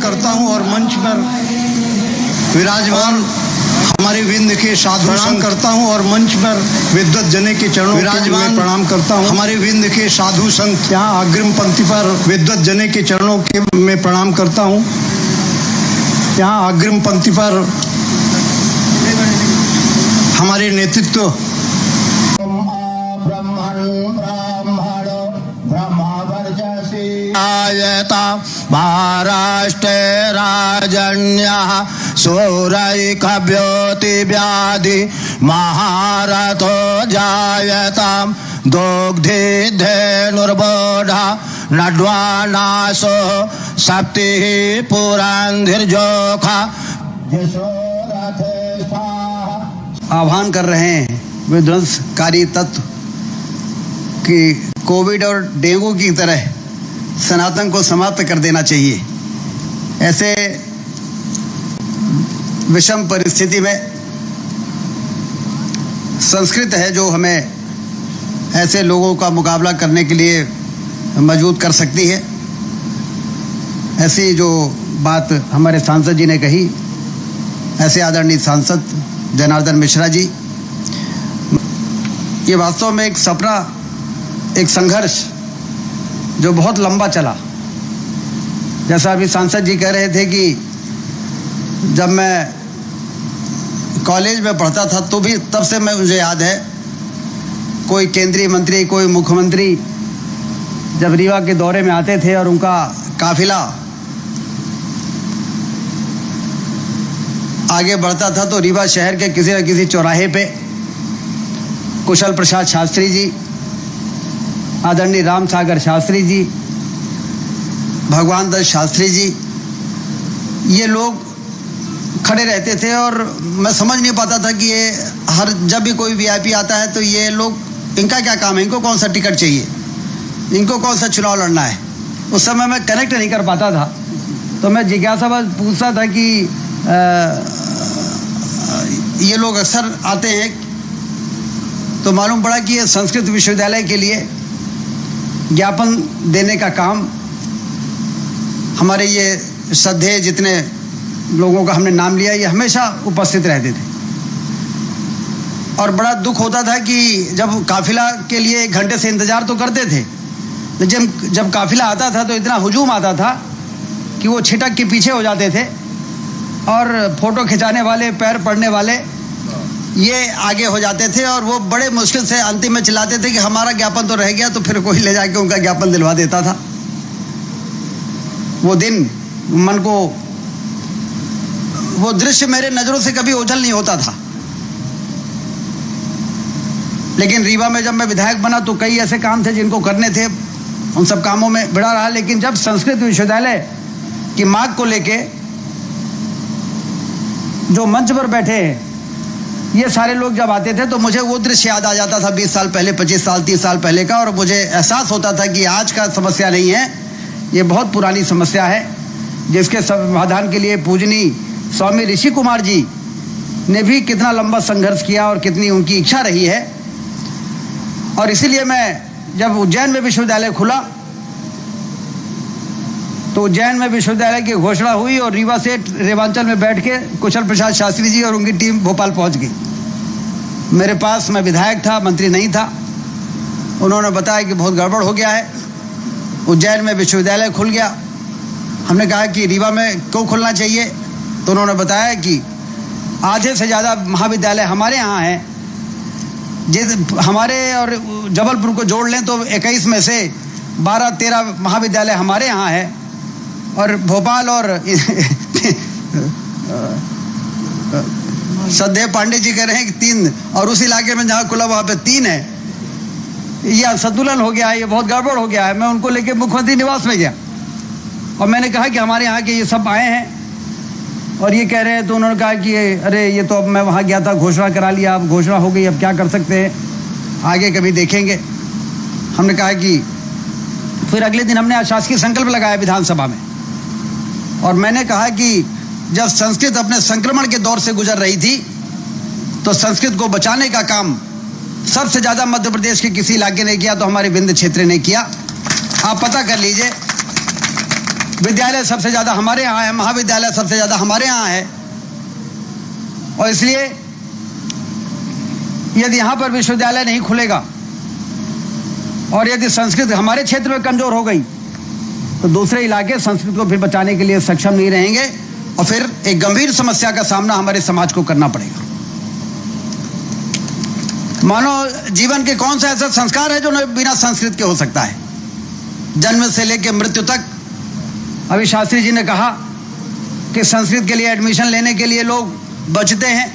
करता हूं और मंच पर विराजमान हमारे विंध्य के साधु संत करता हूं और मंच पर विद्वत जने के चरणों विराजमान प्रणाम करता हूं। हमारे विंध्य के साधु संत यहाँ अग्रिम पंक्ति पर विद्वत जने के चरणों के में प्रणाम करता हूं। यहाँ अग्रिम पंक्ति पर हमारे नेतृत्व महाराष्ट्र राजन्या सूरैकव्योति व्याधि महारथो जायताम दुग्धि धेनुर्बोधा नड्वानासो सप्तिः पुरान्धिर्जोखा। आह्वान कर रहे हैं विध्वंसकारी तत्व कि कोविड और डेंगू की तरह सनातन को समाप्त कर देना चाहिए। ऐसे विषम परिस्थिति में संस्कृत है जो हमें ऐसे लोगों का मुकाबला करने के लिए मजबूत कर सकती है। ऐसी जो बात हमारे सांसद जी ने कही, ऐसे आदरणीय सांसद जनार्दन मिश्रा जी, ये वास्तव में एक सपना, एक संघर्ष जो बहुत लंबा चला। जैसा अभी सांसद जी कह रहे थे कि जब मैं कॉलेज में पढ़ता था तो भी तब से मुझे याद है, कोई केंद्रीय मंत्री, कोई मुख्यमंत्री जब रीवा के दौरे में आते थे और उनका काफिला आगे बढ़ता था तो रीवा शहर के किसी न किसी चौराहे पे कुशल प्रसाद शास्त्री जी, आदरणीय राम सागर शास्त्री जी, भगवान दत्त शास्त्री जी, ये लोग खड़े रहते थे और मैं समझ नहीं पाता था कि ये जब भी कोई वीआईपी आता है तो ये लोग, इनका क्या काम है, इनको कौन सा टिकट चाहिए, इनको कौन सा चुनाव लड़ना है। उस समय मैं कनेक्ट नहीं कर पाता था, तो मैं जिज्ञासावश पूछता था कि ये लोग अक्सर आते हैं, तो मालूम पड़ा कि ये संस्कृत विश्वविद्यालय के लिए ज्ञापन देने का काम हमारे ये श्रद्धेय जितने लोगों का हमने नाम लिया, ये हमेशा उपस्थित रहते थे। और बड़ा दुख होता था कि जब काफिला के लिए 1 घंटे से इंतजार तो करते थे, तो जब काफिला आता था तो इतना हुजूम आता था कि वो छिटक के पीछे हो जाते थे और फोटो खिंचाने वाले, पैर पड़ने वाले ये आगे हो जाते थे और वो बड़े मुश्किल से अंतिम में चिल्लाते थे कि हमारा ज्ञापन तो रह गया, तो फिर कोई ले जाके उनका ज्ञापन दिलवा देता था। वो दिन मन को, वो दृश्य मेरे नजरों से कभी ओझल नहीं होता था। लेकिन रीवा में जब मैं विधायक बना तो कई ऐसे काम थे जिनको करने थे, उन सब कामों में बिड़ा रहा। लेकिन जब संस्कृत विश्वविद्यालय की मांग को लेके जो मंच पर बैठे ये सारे लोग जब आते थे तो मुझे वो दृश्य याद आ जाता था 20 साल पहले, 25 साल, 30 साल पहले का, और मुझे एहसास होता था कि आज का समस्या नहीं है, ये बहुत पुरानी समस्या है, जिसके समाधान के लिए पूजनीय स्वामी ऋषि कुमार जी ने भी कितना लंबा संघर्ष किया और कितनी उनकी इच्छा रही है। और इसीलिए मैं जब उज्जैन में विश्वविद्यालय खुला तो उज्जैन में विश्वविद्यालय की घोषणा हुई और रीवा से रेवांचल में बैठ के कुशल प्रसाद शास्त्री जी और उनकी टीम भोपाल पहुंच गई मेरे पास। मैं विधायक था, मंत्री नहीं था। उन्होंने बताया कि बहुत गड़बड़ हो गया है, उज्जैन में विश्वविद्यालय खुल गया। हमने कहा कि रीवा में क्यों खुलना चाहिए, तो उन्होंने बताया कि आधे से ज़्यादा महाविद्यालय हमारे यहाँ हैं, हमारे और जबलपुर को जोड़ लें तो 21 में से 12-13 महाविद्यालय हमारे यहाँ है, और भोपाल और श्रद्धेय पांडे जी कह रहे हैं कि 3, और उस इलाके में जहाँ खुला वहाँ पे 3 है। यह संतुलन हो गया है, ये बहुत गड़बड़ हो गया है। मैं उनको लेके मुख्यमंत्री निवास में गया और मैंने कहा कि हमारे यहाँ के ये सब आए हैं और ये कह रहे हैं। तो उन्होंने कहा कि अरे ये तो अब मैं वहाँ गया था, घोषणा करा लिया, अब घोषणा हो गई, अब क्या कर सकते हैं, आगे कभी देखेंगे। हमने कहा कि फिर अगले दिन हमने अशासकीय संकल्प लगाया विधानसभा में, और मैंने कहा कि जब संस्कृत अपने संक्रमण के दौर से गुजर रही थी तो संस्कृत को बचाने का काम सबसे ज्यादा मध्य प्रदेश के किसी इलाके ने किया तो हमारे विंध्य क्षेत्र ने किया। आप पता कर लीजिए, विद्यालय सबसे ज़्यादा हमारे यहाँ है, महाविद्यालय सबसे ज़्यादा हमारे यहाँ है। और इसलिए यदि यहाँ पर विश्वविद्यालय नहीं खुलेगा और यदि संस्कृत हमारे क्षेत्र में कमज़ोर हो गई तो दूसरे इलाके संस्कृत को फिर बचाने के लिए सक्षम नहीं रहेंगे और फिर एक गंभीर समस्या का सामना हमारे समाज को करना पड़ेगा। मानव जीवन के कौन सा ऐसा संस्कार है जो बिना संस्कृत के हो सकता है? जन्म से लेकर मृत्यु तक। अभी शास्त्री जी ने कहा कि संस्कृत के लिए एडमिशन लेने के लिए लोग बचते हैं,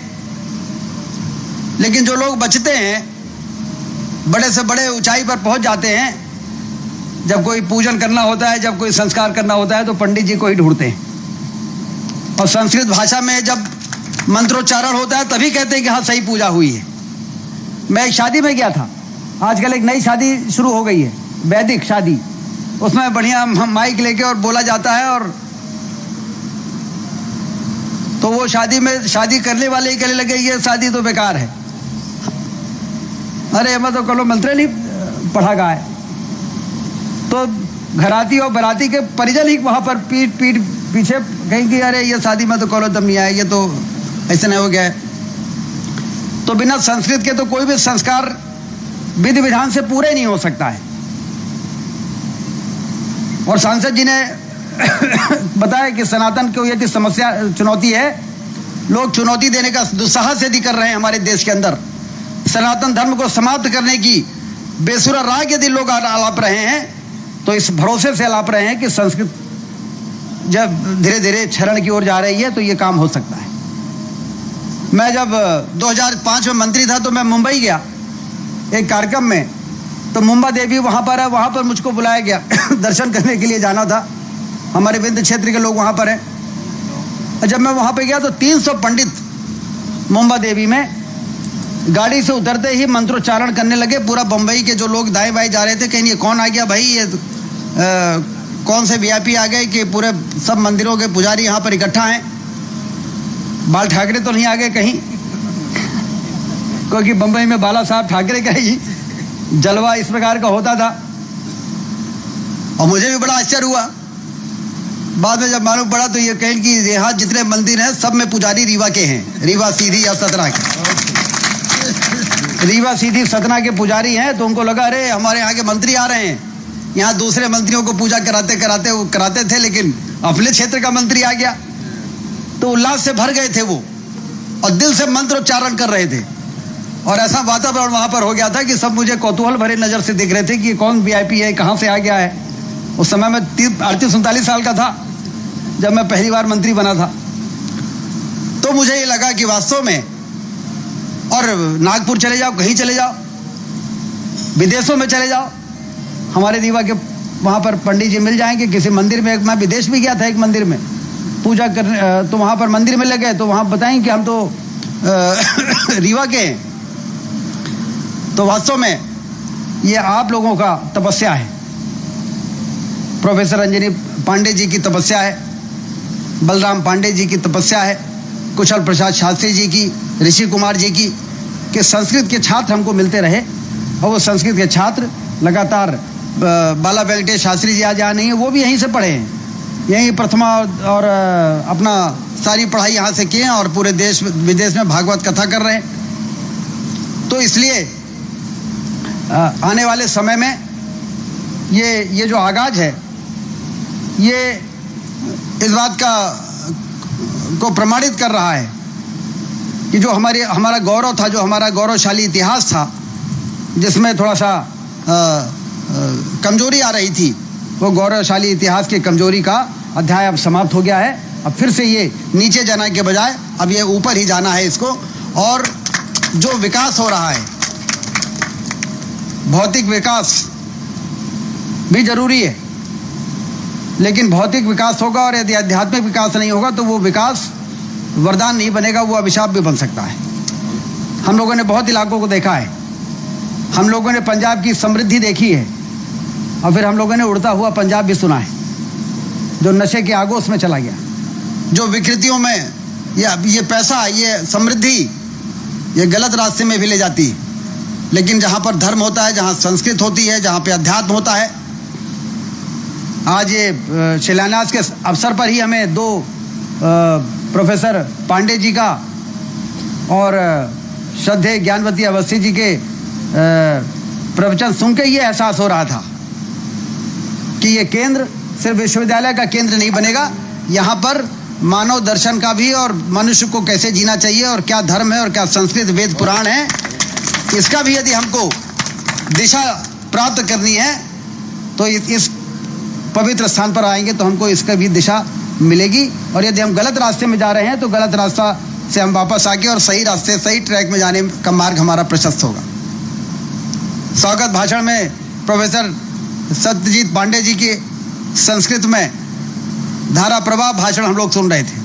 लेकिन जो लोग बचते हैं बड़े से बड़े ऊंचाई पर पहुंच जाते हैं। जब कोई पूजन करना होता है, जब कोई संस्कार करना होता है तो पंडित जी को ही ढूंढते हैं। और संस्कृत भाषा में जब मंत्रोच्चारण होता है तभी कहते हैं कि हाँ सही पूजा हुई है। मैं एक शादी में गया था, आजकल एक नई शादी शुरू हो गई है, वैदिक शादी। उसमें बढ़िया माइक लेके और बोला जाता है, और तो वो शादी में शादी करने वाले ही कहने लगे ये शादी तो बेकार है। अरे मैं तो कलो मंत्र नहीं पढ़ा गया है। तो घराती और बराती के परिजन ही वहाँ पर पीठ पीछे कहीं कि अरे ये शादी में तो कलो तब नहीं आया, ये तो ऐसे नहीं हो गया है। तो बिना संस्कृत के तो कोई भी संस्कार विधि विधान से पूरे नहीं हो सकता है। और सांसद जी ने बताया कि सनातन को यदि समस्या चुनौती है, लोग चुनौती देने का दुस्साहस यदि कर रहे हैं हमारे देश के अंदर, सनातन धर्म को समाप्त करने की बेसुरा राग यदि लोग अलाप रहे हैं, तो इस भरोसे से अलाप रहे हैं कि संस्कृत जब धीरे धीरे क्षरण की ओर जा रही है तो ये काम हो सकता है। मैं जब 2005 में मंत्री था तो मैं मुंबई गया एक कार्यक्रम में, तो मुंबा देवी वहाँ पर है, वहाँ पर मुझको बुलाया गया दर्शन करने के लिए जाना था। हमारे विंध्य क्षेत्र के लोग वहाँ पर हैं। जब मैं वहाँ पे गया तो 300 पंडित मुंबा देवी में गाड़ी से उतरते ही मंत्रोच्चारण करने लगे। पूरा बम्बई के जो लोग दाएं बाएं जा रहे थे, कहीं ये कौन आ गया भाई, ये कौन से वीआईपी आ गए कि पूरे सब मंदिरों के पुजारी यहाँ पर इकट्ठा हैं। बाल ठाकरे तो नहीं आ गए कहीं, क्योंकि बम्बई में बाला साहब ठाकरे का ही जलवा इस प्रकार का होता था। और मुझे भी बड़ा आश्चर्य हुआ बाद में जब मालूम पड़ा, तो ये कहें कि यहाँ जितने मंदिर हैं सब में पुजारी रीवा के हैं, रीवा सीधी या सतना के। रीवा सीधी सतना के पुजारी हैं। तो उनको लगा अरे हमारे यहाँ के मंत्री आ रहे हैं, यहाँ दूसरे मंत्रियों को पूजा कराते कराते वो कराते थे, लेकिन अपने क्षेत्र का मंत्री आ गया। तो उल्लास से भर गए थे वो, और दिल से मंत्रोच्चारण कर रहे थे। और ऐसा वातावरण वहाँ पर हो गया था कि सब मुझे कौतूहल भरे नज़र से देख रहे थे कि कौन वीआईपी है, कहाँ से आ गया है। उस समय मैं 38-39 साल का था जब मैं पहली बार मंत्री बना था। तो मुझे ये लगा कि वास्तव में, और नागपुर चले जाओ, कहीं चले जाओ, विदेशों में चले जाओ, हमारे रीवा के वहाँ पर पंडित जी मिल जाएंगे। किसी मंदिर में, मैं विदेश भी गया था एक मंदिर में पूजा करने, तो वहाँ पर मंदिर में लगे तो वहाँ बताएं कि हम तो रीवा के हैं। तो वास्तव में ये आप लोगों का तपस्या है, प्रोफेसर अंजनी पांडे जी की तपस्या है, बलराम पांडे जी की तपस्या है, कुशल प्रसाद शास्त्री जी की, ऋषि कुमार जी की, कि संस्कृत के छात्र हमको मिलते रहे। और वो संस्कृत के छात्र लगातार, बाला वेंकटेश शास्त्री जी आज यहाँ नहीं है, वो भी यहीं से पढ़े हैं, यहीं प्रथमा और अपना सारी पढ़ाई यहाँ से किए हैं, और पूरे देश विदेश में भागवत कथा कर रहे हैं। तो इसलिए आने वाले समय में ये जो आगाज है, ये इस बात को प्रमाणित कर रहा है कि जो हमारा गौरव था, जो हमारा गौरवशाली इतिहास था, जिसमें थोड़ा सा कमजोरी आ रही थी, वो गौरवशाली इतिहास की कमजोरी का अध्याय अब समाप्त हो गया है। अब फिर से ये नीचे जाने के बजाय अब ये ऊपर ही जाना है इसको। और जो विकास हो रहा है, भौतिक विकास भी जरूरी है, लेकिन भौतिक विकास होगा और यदि आध्यात्मिक विकास नहीं होगा तो वो विकास वरदान नहीं बनेगा, वो अभिशाप भी बन सकता है। हम लोगों ने बहुत इलाकों को देखा है, हम लोगों ने पंजाब की समृद्धि देखी है, और फिर हम लोगों ने उड़ता हुआ पंजाब भी सुना है, जो नशे के आगोश में चला गया, जो विकृतियों में ये पैसा, ये समृद्धि, ये गलत रास्ते में भी ले जाती है। लेकिन जहाँ पर धर्म होता है, जहाँ संस्कृत होती है, जहाँ पे अध्यात्म होता है, आज ये शिलान्यास के अवसर पर ही हमें दो प्रोफेसर पांडे जी का और श्रद्धेय ज्ञानवती अवस्थी जी के प्रवचन सुन के ये एहसास हो रहा था कि ये केंद्र सिर्फ विश्वविद्यालय का केंद्र नहीं बनेगा, यहाँ पर मानव दर्शन का भी और मनुष्य को कैसे जीना चाहिए और क्या धर्म है और क्या संस्कृत वेद पुराण है, इसका भी यदि हमको दिशा प्राप्त करनी है तो इस पवित्र स्थान पर आएंगे तो हमको इसका भी दिशा मिलेगी। और यदि हम गलत रास्ते में जा रहे हैं तो गलत रास्ता से हम वापस आके और सही रास्ते सही ट्रैक में जाने का मार्ग हमारा प्रशस्त होगा। स्वागत भाषण में प्रोफेसर सत्यजीत पांडे जी के संस्कृत में धारा प्रवाह भाषण हम लोग सुन रहे थे।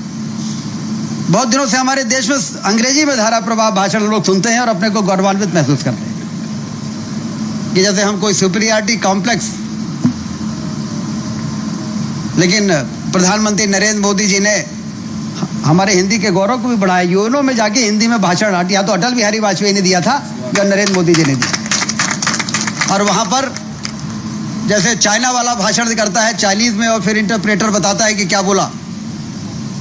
बहुत दिनों से हमारे देश में अंग्रेजी में धारा प्रवाह भाषण हम लोग सुनते हैं और अपने को गौरवान्वित महसूस करते हैं कि जैसे हम कोई सुपीरियरिटी कॉम्प्लेक्स। लेकिन प्रधानमंत्री नरेंद्र मोदी जी ने हमारे हिंदी के गौरव को भी बढ़ाया। यूएनओ में जाके हिंदी में भाषण या तो अटल बिहारी वाजपेयी ने दिया था या नरेंद्र मोदी जी ने दिया। और वहां पर जैसे चाइना वाला भाषण करता है चाइनीज में और फिर इंटरप्रेटर बताता है कि क्या बोला,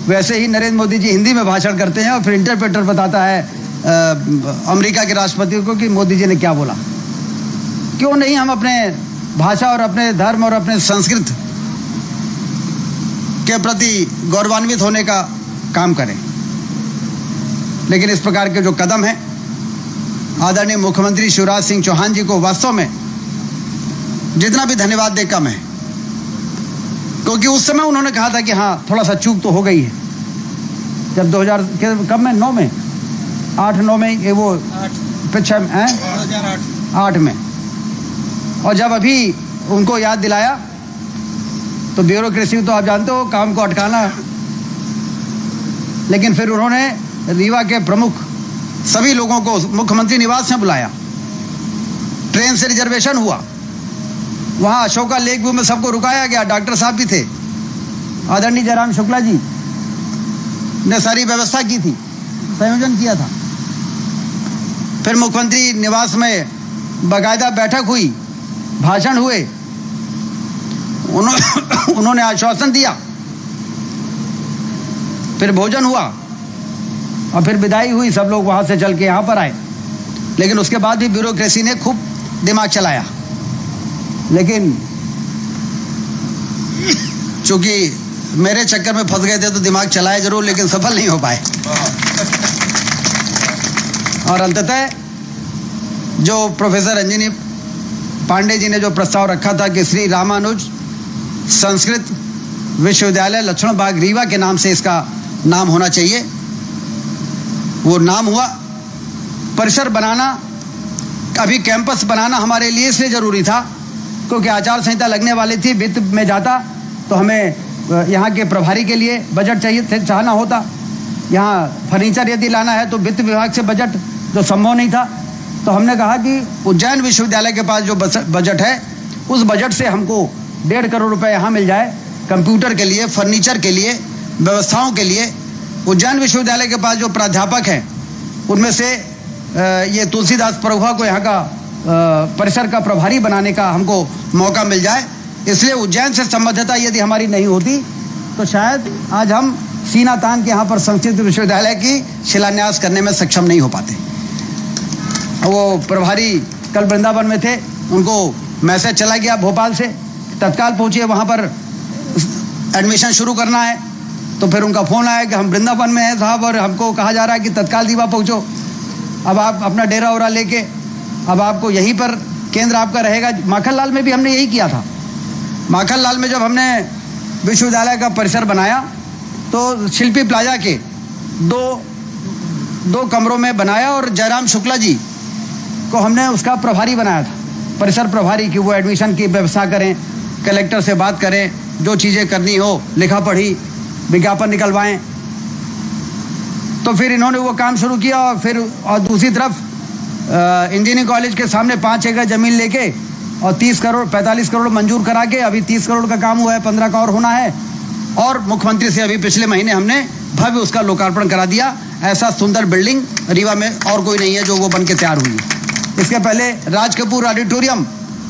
वैसे ही नरेंद्र मोदी जी हिंदी में भाषण करते हैं और फिर इंटरप्रेटर बताता है अमेरिका के राष्ट्रपति को कि मोदी जी ने क्या बोला। क्यों नहीं हम अपने भाषा और अपने धर्म और अपने संस्कृत के प्रति गौरवान्वित होने का काम करें। लेकिन इस प्रकार के जो कदम हैं, आदरणीय मुख्यमंत्री शिवराज सिंह चौहान जी को वास्तव में जितना भी धन्यवाद दे कम है, क्योंकि उस समय उन्होंने कहा था कि हाँ थोड़ा सा चूक तो हो गई है। जब 2000 के कब में 9 में 8-9 में ये वो पिछले 2008 में, और जब अभी उनको याद दिलाया तो ब्यूरोक्रेसी तो आप जानते हो काम को अटकाना। लेकिन फिर उन्होंने रीवा के प्रमुख सभी लोगों को मुख्यमंत्री निवास में बुलाया, ट्रेन से रिजर्वेशन हुआ, वहां अशोका लेक व्यू में सबको रुकाया गया। डॉक्टर साहब भी थे, आदरणीय जयराम शुक्ला जी ने सारी व्यवस्था की थी, संयोजन किया था। फिर मुख्यमंत्री निवास में बाकायदा बैठक हुई, भाषण हुए, उन्होंने आश्वासन दिया, फिर भोजन हुआ और फिर विदाई हुई। सब लोग वहां से चल के यहां पर आए। लेकिन उसके बाद भी ब्यूरोक्रेसी ने खूब दिमाग चलाया। लेकिन चूंकि मेरे चक्कर में फंस गए थे तो दिमाग चलाए जरूर, लेकिन सफल नहीं हो पाए। और अंततः जो प्रोफेसर अंजनी पांडे जी ने जो प्रस्ताव रखा था कि श्री रामानुज संस्कृत विश्वविद्यालय लक्ष्मण बाग रीवा के नाम से इसका नाम होना चाहिए, वो नाम हुआ। परिसर बनाना, अभी कैंपस बनाना हमारे लिए इसलिए जरूरी था क्योंकि आचार संहिता लगने वाली थी। वित्त में जाता तो हमें यहाँ के प्रभारी के लिए बजट चाहना होता। यहाँ फर्नीचर यदि लाना है तो वित्त विभाग से बजट जो संभव नहीं था। तो हमने कहा कि उज्जैन विश्वविद्यालय के पास जो बजट है उस बजट से हमको 1.5 करोड़ रुपए यहाँ मिल जाए, कंप्यूटर के लिए, फर्नीचर के लिए, व्यवस्थाओं के लिए। उज्जैन विश्वविद्यालय के पास जो प्राध्यापक हैं उनमें से ये तुलसीदास प्रभुआ को यहाँ का परिसर का प्रभारी बनाने का हमको मौका मिल जाए। इसलिए उज्जैन से संबद्धता यदि हमारी नहीं होती तो शायद आज हम सीना तान के यहाँ पर संस्कृत विश्वविद्यालय की शिलान्यास करने में सक्षम नहीं हो पाते। वो प्रभारी कल वृंदावन में थे, उनको मैसेज चला गया भोपाल से, तत्काल पहुंचिए वहाँ पर एडमिशन शुरू करना है। तो फिर उनका फ़ोन आया कि हम वृंदावन में हैं साहब और हमको कहा जा रहा है कि तत्काल रीवा पहुँचो। अब आप अपना डेरा वोरा लेके अब आपको यहीं पर केंद्र आपका रहेगा। माखनलाल में भी हमने यही किया था। माखनलाल में जब हमने विश्वविद्यालय का परिसर बनाया तो शिल्पी प्लाजा के दो कमरों में बनाया और जयराम शुक्ला जी को हमने उसका प्रभारी बनाया था, परिसर प्रभारी, कि वो एडमिशन की व्यवस्था करें, कलेक्टर से बात करें, जो चीज़ें करनी हो, लिखा पढ़ी, विज्ञापन निकलवाएं। तो फिर इन्होंने वो काम शुरू किया। और दूसरी तरफ इंजीनियरिंग कॉलेज के सामने 5 एकड़ जमीन लेके और 45 करोड़ मंजूर करा के अभी 30 करोड़ का काम हुआ है, 15 का और होना है। और मुख्यमंत्री से अभी पिछले महीने हमने भव्य उसका लोकार्पण करा दिया। ऐसा सुंदर बिल्डिंग रीवा में और कोई नहीं है जो वो बन के तैयार हुई है। इसके पहले राज कपूर ऑडिटोरियम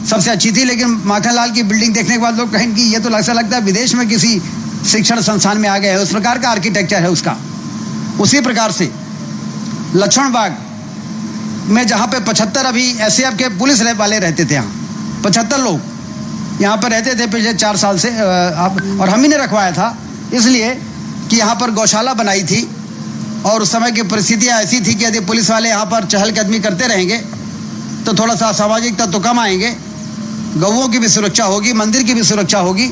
सबसे अच्छी थी, लेकिन माखनलाल की बिल्डिंग देखने के बाद लोग कहें कि ये तो ऐसा लगता है विदेश में किसी शिक्षण संस्थान में आ गए हैं, उस प्रकार का आर्किटेक्चर है उसका। उसी प्रकार से लक्ष्मण बाग में जहाँ पे 75 अभी एसएएफ के पुलिस वाले रहते थे, यहाँ 75 लोग यहाँ पर रहते थे पिछले 4 साल से, और हम ही ने रखवाया था इसलिए कि यहाँ पर गौशाला बनाई थी, और उस समय की परिस्थितियाँ ऐसी थी कि यदि पुलिस वाले यहाँ पर चहलकदमी करते रहेंगे तो थोड़ा सा सामाजिक तत्व कम आएंगे, गौओं की भी सुरक्षा होगी, मंदिर की भी सुरक्षा होगी।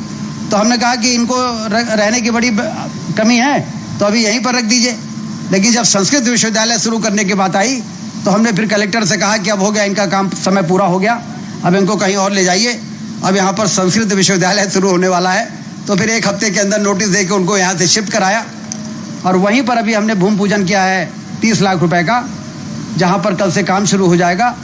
तो हमने कहा कि इनको रहने की बड़ी कमी है तो अभी यहीं पर रख दीजिए। लेकिन जब संस्कृत विश्वविद्यालय शुरू करने की बात आई तो हमने फिर कलेक्टर से कहा कि अब हो गया, इनका काम समय पूरा हो गया, अब इनको कहीं और ले जाइए। अब यहाँ पर संस्कृत विश्वविद्यालय शुरू होने वाला है, तो फिर 1 हफ्ते के अंदर नोटिस देकर उनको यहाँ से शिफ्ट कराया, और वहीं पर अभी हमने भूमि पूजन किया है 30 लाख रुपए का, जहाँ पर कल से काम शुरू हो जाएगा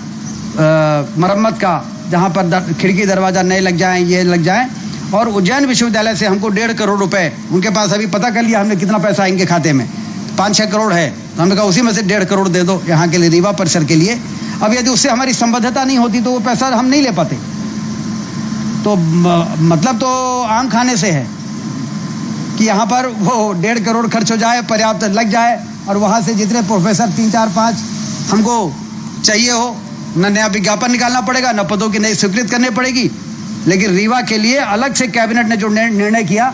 मरम्मत का, जहाँ पर खिड़की दरवाज़ा नए लग जाएं, ये लग जाएं। और उज्जैन विश्वविद्यालय से हमको 1.5 करोड़ रुपए, उनके पास अभी पता कर लिया हमने कितना पैसा इनके खाते में, 5-6 करोड़ है, तो हमने कहा उसी में से 1.5 करोड़ दे दो यहाँ के लिए, रीवा परिसर के लिए। अब यदि उससे हमारी संबद्धता नहीं होती तो वो पैसा हम नहीं ले पाते। तो मतलब तो आम खाने से है कि यहाँ पर वो 1.5 करोड़ खर्च हो जाए, पर्याप्त लग जाए, और वहाँ से जितने प्रोफेसर 3, 4, 5 हमको चाहिए हो, न नया विज्ञापन निकालना पड़ेगा, न पदों की नई स्वीकृत करनी पड़ेगी। लेकिन रीवा के लिए अलग से कैबिनेट ने जो निर्णय किया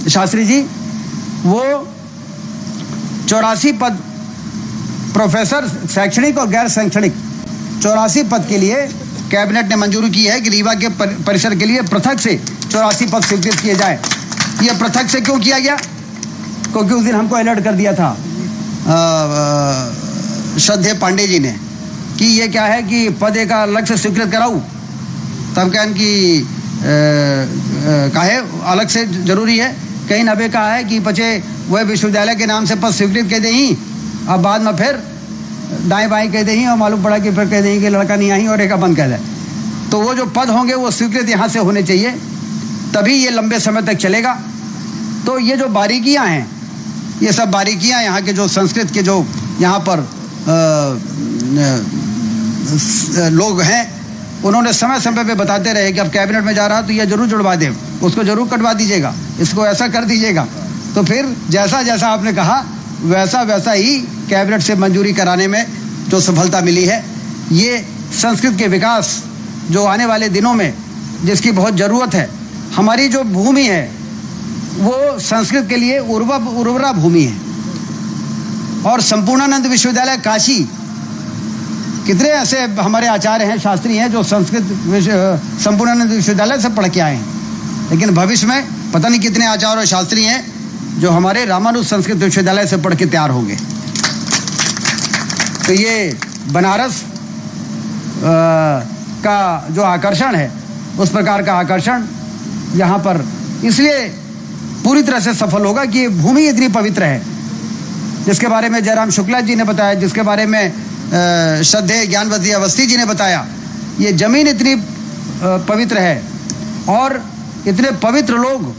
शास्त्री जी, वो 84 पद प्रोफेसर शैक्षणिक और गैर शैक्षणिक 84 पद के लिए कैबिनेट ने मंजूरी की है कि रीवा के परिसर के लिए पृथक से 84 पद स्वीकृत किए जाए। ये पृथक से क्यों किया गया? क्योंकि उस दिन हमको अलर्ट कर दिया था श्रद्धेय पांडे जी ने कि ये क्या है कि पद एक अलग से स्वीकृत कराऊं, तब कहन कि काहे अलग से जरूरी है। कहीं नबे कहा है कि पचे वह विश्वविद्यालय के नाम से पद स्वीकृत कह दें, अब बाद में फिर दाएं बाएं कह दें, और मालूम पड़ा कि फिर कह दें कि लड़का नहीं आई और एक बंद कह दे। तो वो जो पद होंगे वो स्वीकृत यहाँ से होने चाहिए, तभी ये लंबे समय तक चलेगा। तो ये जो बारीकियाँ हैं, ये सब बारीकियाँ यहाँ के जो संस्कृत के जो यहाँ पर लोग हैं, उन्होंने समय समय पे बताते रहे कि अब कैबिनेट में जा रहा तो ये जरूर जुड़वा दें, उसको जरूर कटवा दीजिएगा, इसको ऐसा कर दीजिएगा। तो फिर जैसा जैसा आपने कहा वैसा वैसा ही कैबिनेट से मंजूरी कराने में जो सफलता मिली है। ये संस्कृत के विकास जो आने वाले दिनों में जिसकी बहुत ज़रूरत है, हमारी जो भूमि है वो संस्कृत के लिए उर्वरा भूमि है। और संपूर्णानंद विश्वविद्यालय काशी, कितने ऐसे हमारे आचार्य हैं, शास्त्री हैं जो संस्कृत संपूर्णानंद विश्वविद्यालय से पढ़ के आए हैं, लेकिन भविष्य में पता नहीं कितने आचार्य और शास्त्री हैं जो हमारे रामानुज संस्कृत विश्वविद्यालय से पढ़ के तैयार होंगे। तो ये बनारस का जो आकर्षण है, उस प्रकार का आकर्षण यहाँ पर इसलिए पूरी तरह से सफल होगा कि ये भूमि इतनी पवित्र है, जिसके बारे में जयराम शुक्ला जी ने बताया, जिसके बारे में श्रद्धेय ज्ञानवती अवस्थी जी ने बताया। ये जमीन इतनी पवित्र है और इतने पवित्र लोग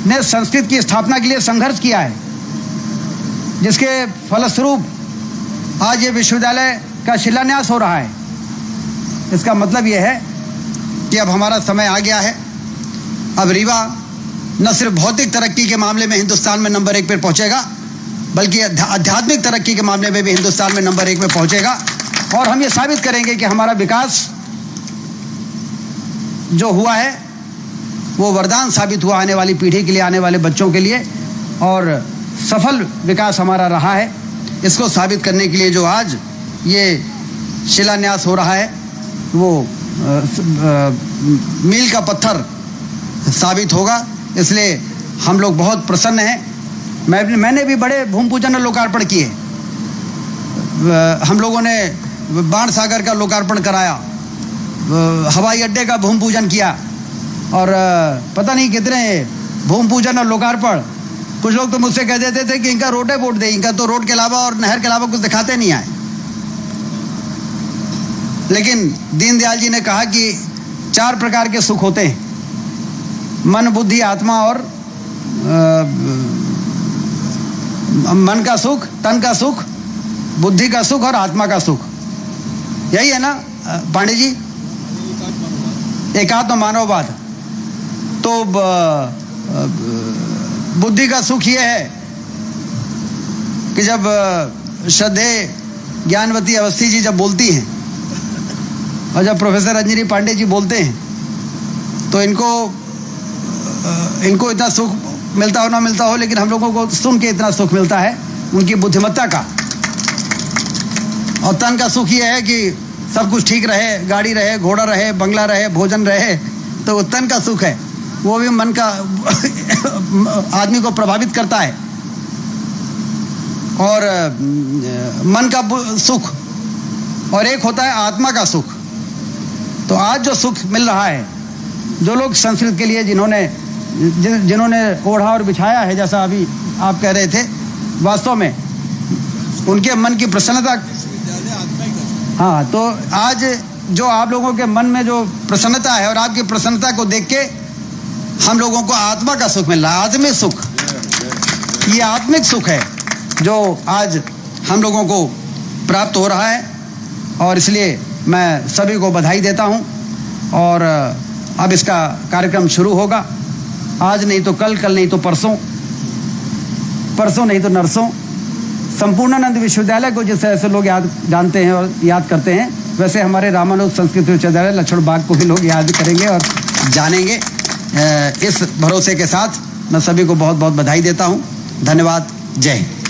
ने संस्कृत की स्थापना के लिए संघर्ष किया है, जिसके फलस्वरूप आज ये विश्वविद्यालय का शिलान्यास हो रहा है। इसका मतलब ये है कि अब हमारा समय आ गया है। अब रीवा न सिर्फ भौतिक तरक्की के मामले में हिंदुस्तान में नंबर 1 पर पहुंचेगा, बल्कि आध्यात्मिक तरक्की के मामले में भी हिंदुस्तान में नंबर 1 में पहुंचेगा। और हम ये साबित करेंगे कि हमारा विकास जो हुआ है वो वरदान साबित हुआ आने वाली पीढ़ी के लिए, आने वाले बच्चों के लिए, और सफल विकास हमारा रहा है। इसको साबित करने के लिए जो आज ये शिलान्यास हो रहा है वो मील का पत्थर साबित होगा। इसलिए हम लोग बहुत प्रसन्न हैं। मैंने भी बड़े भूमि पूजन और लोकार्पण किए। हम लोगों ने बाण सागर का लोकार्पण कराया, हवाई अड्डे का भूमि पूजन किया, और पता नहीं कितने भूमि पूजन और लोकार्पण। कुछ लोग तो मुझसे कह देते थे कि इनका रोडे बोट दे, इनका तो रोड के अलावा और नहर के अलावा कुछ दिखाते नहीं आए। लेकिन दीनदयाल जी ने कहा कि 4 प्रकार के सुख होते हैं, मन, बुद्धि, आत्मा और मन का सुख, तन का सुख, बुद्धि का सुख और आत्मा का सुख। यही है ना पांडे जी, एकात्म मानववाद। तो बुद्धि का सुख ये है कि जब श्रद्धेय ज्ञानवती अवस्थी जी जब बोलती हैं और जब प्रोफेसर अंजनी पांडे जी बोलते हैं तो इनको इतना सुख मिलता हो ना मिलता हो, लेकिन हम लोगों को सुन के इतना सुख मिलता है उनकी बुद्धिमत्ता का। और तन का सुख ये है कि सब कुछ ठीक रहे, गाड़ी रहे, घोड़ा रहे, बंगला रहे, भोजन रहे, तो तन का सुख है, वो भी मन का आदमी को प्रभावित करता है। और मन का सुख और एक होता है आत्मा का सुख। तो आज जो सुख मिल रहा है, जो लोग संस्कृत के लिए जिन्होंने ओढ़ा और बिछाया है, जैसा अभी आप कह रहे थे, वास्तव में उनके मन की प्रसन्नता। हाँ, तो आज जो आप लोगों के मन में जो प्रसन्नता है और आपकी प्रसन्नता को देख के हम लोगों को आत्मा का सुख मिल रहा है, आत्मिक सुख। ये आत्मिक सुख है जो आज हम लोगों को प्राप्त हो रहा है, और इसलिए मैं सभी को बधाई देता हूं। और अब इसका कार्यक्रम शुरू होगा, आज नहीं तो कल, कल नहीं तो परसों, परसों नहीं तो नरसों। संपूर्णानंद विश्वविद्यालय को जिस तरह से लोग जानते हैं और याद करते हैं, वैसे हमारे रामानुज संस्कृत विश्वविद्यालय लक्ष्मण बाग को भी लोग याद करेंगे और जानेंगे। इस भरोसे के साथ मैं सभी को बहुत बहुत बधाई देता हूं। धन्यवाद। जय हिंद।